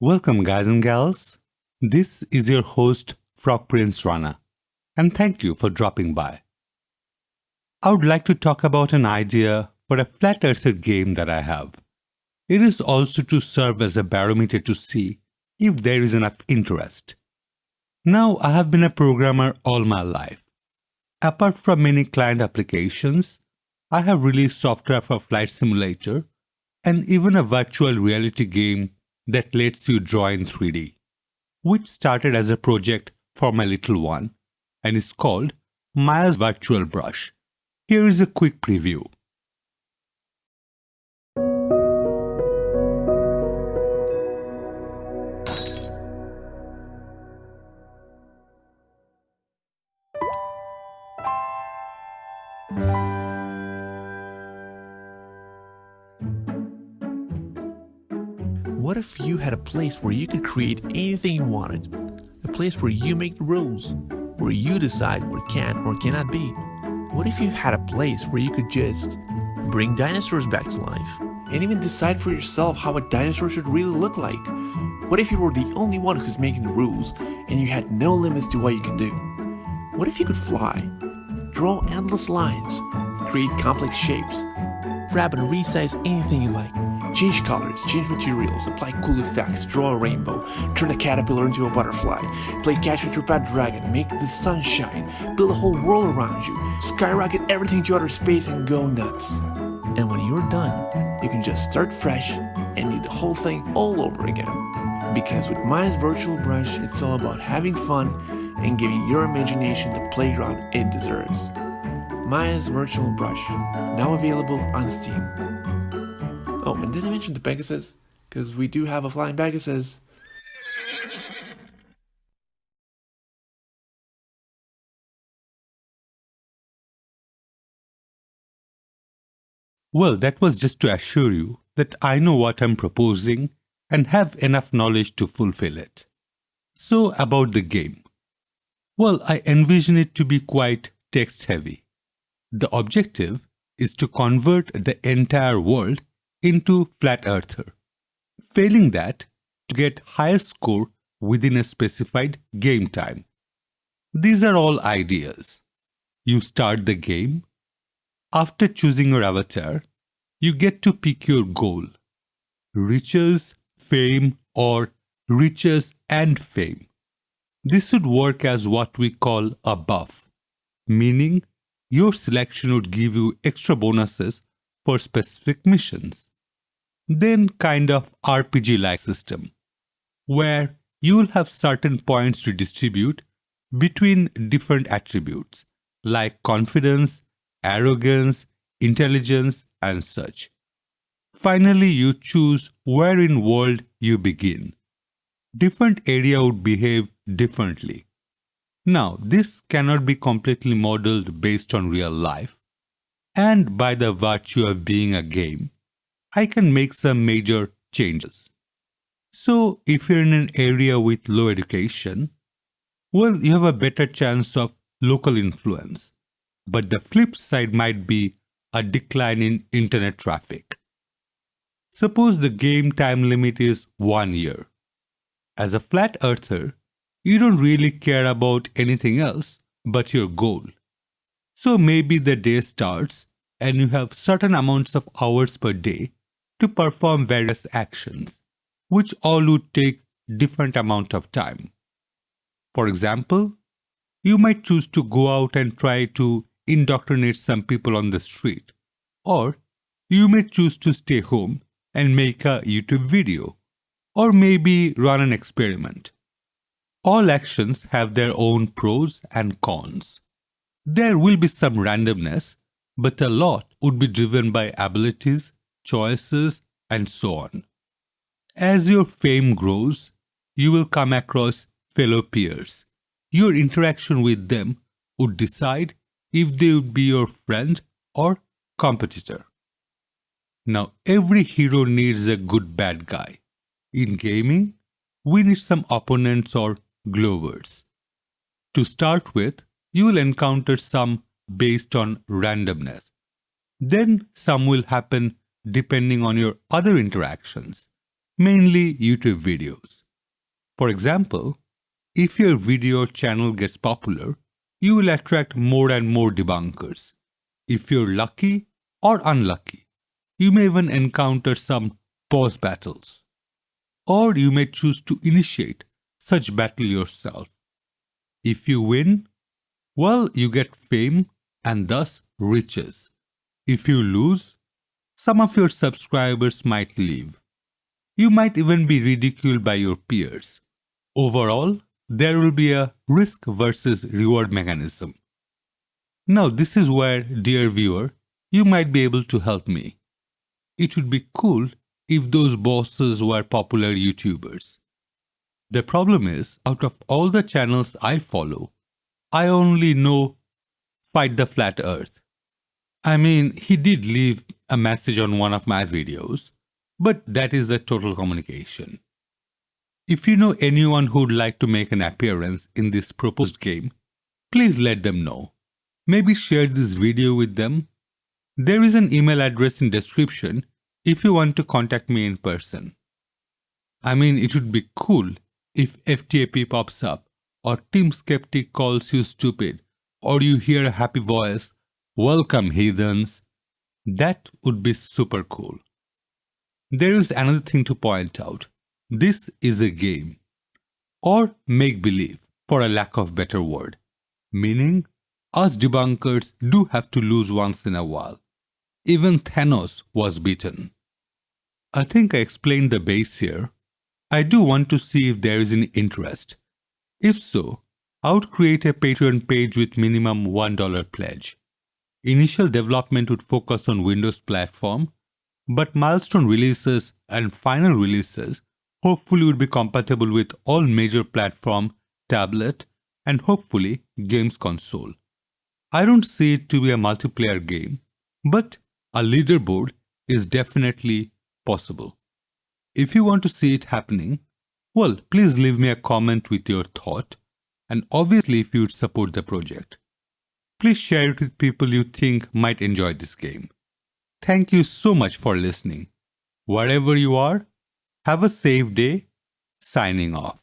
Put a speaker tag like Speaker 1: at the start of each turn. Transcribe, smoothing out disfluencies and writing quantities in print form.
Speaker 1: Welcome, guys and gals. This is your host, Frog Prince Rana, and thank you for dropping by. I would like to talk about an idea for a flat earther game that I have. It is also to serve as a barometer to see if there is enough interest. Now, I have been a programmer all my life. Apart from many client applications, I have released software for flight simulator and even a virtual reality game that lets you draw in 3D, which started as a project for my little one and is called Maya's Virtual Brush. Here is a quick preview.
Speaker 2: What if you had a place where you could create anything you wanted? A place where you make the rules, where you decide what can or cannot be. What if you had a place where you could just bring dinosaurs back to life and even decide for yourself how a dinosaur should really look like? What if you were the only one who's making the rules and you had no limits to what you can do? What if you could fly, draw endless lines, create complex shapes, grab and resize anything you like, change colors, change materials, apply cool effects, draw a rainbow, turn a caterpillar into a butterfly, play catch with your pet dragon, make the sun shine, build a whole world around you, skyrocket everything to outer space and go nuts. And when you're done, you can just start fresh and do the whole thing all over again. Because with Maya's Virtual Brush, it's all about having fun and giving your imagination the playground it deserves. Maya's Virtual Brush, now available on Steam. Oh, and did I mention the Pegasus? Because we do have a flying Pegasus.
Speaker 1: Well, that was just to assure you that I know what I'm proposing and have enough knowledge to fulfill it. So, about the game. Well, I envision it to be quite text heavy. The objective is to convert the entire world into flat earther. Failing that, to get highest score within a specified game time. These are all ideas. You start the game. After choosing your avatar, you get to pick your goal. Riches, fame, or riches and fame. This would work as what we call a buff, meaning your selection would give you extra bonuses for specific missions. Then kind of RPG-like system, where you'll have certain points to distribute between different attributes like confidence, arrogance, intelligence, and such. Finally, you choose where in world you begin. Different area would behave differently. Now, this cannot be completely modeled based on real life, and by the virtue of being a game, I can make some major changes. So, if you're in an area with low education, well, you have a better chance of local influence, but the flip side might be a decline in internet traffic. Suppose the game time limit is 1 year. As a flat earther, you don't really care about anything else but your goal. So maybe the day starts and you have certain amounts of hours per day to perform various actions, which all would take different amount of time. For example, you might choose to go out and try to indoctrinate some people on the street, or you may choose to stay home and make a YouTube video, or maybe run an experiment. All actions have their own pros and cons. There will be some randomness, but a lot would be driven by abilities, choices, and so on. As your fame grows, you will come across fellow peers. Your interaction with them would decide if they would be your friend or competitor. Now, every hero needs a good bad guy. In gaming, we need some opponents or glovers. To start with, you will encounter some based on randomness. Then some will happen depending on your other interactions, mainly YouTube videos. For example, if your video channel gets popular, you will attract more and more debunkers. If you're lucky or unlucky, you may even encounter some boss battles. Or you may choose to initiate such battle yourself. If you win, well, you get fame and thus riches. If you lose, some of your subscribers might leave. You might even be ridiculed by your peers. Overall, there will be a risk versus reward mechanism. Now, this is where, dear viewer, you might be able to help me. It would be cool if those bosses were popular YouTubers. The problem is, out of all the channels I follow, I only know Fight the Flat Earth. I mean, he did leave a message on one of my videos, but that is a total communication. If you know anyone who would like to make an appearance in this proposed game, please let them know. Maybe share this video with them. There is an email address in description if you want to contact me in person. I mean, it would be cool if FTAP pops up, or Team Skeptic calls you stupid, or you hear a happy voice, "Welcome, heathens." That would be super cool. There is another thing to point out. This is a game, or make-believe, for a lack of better word, meaning us debunkers do have to lose once in a while. Even Thanos was beaten. I think I explained the base here. I do want to see if there is any interest. If so, I would create a Patreon page with minimum $1 pledge. Initial development would focus on Windows platform, but milestone releases and final releases hopefully would be compatible with all major platform, tablet, and hopefully games console. I don't see it to be a multiplayer game, but a leaderboard is definitely possible. If you want to see it happening, well, please leave me a comment with your thought, and obviously if you would support the project. Please share it with people you think might enjoy this game. Thank you so much for listening. Wherever you are, have a safe day. Signing off.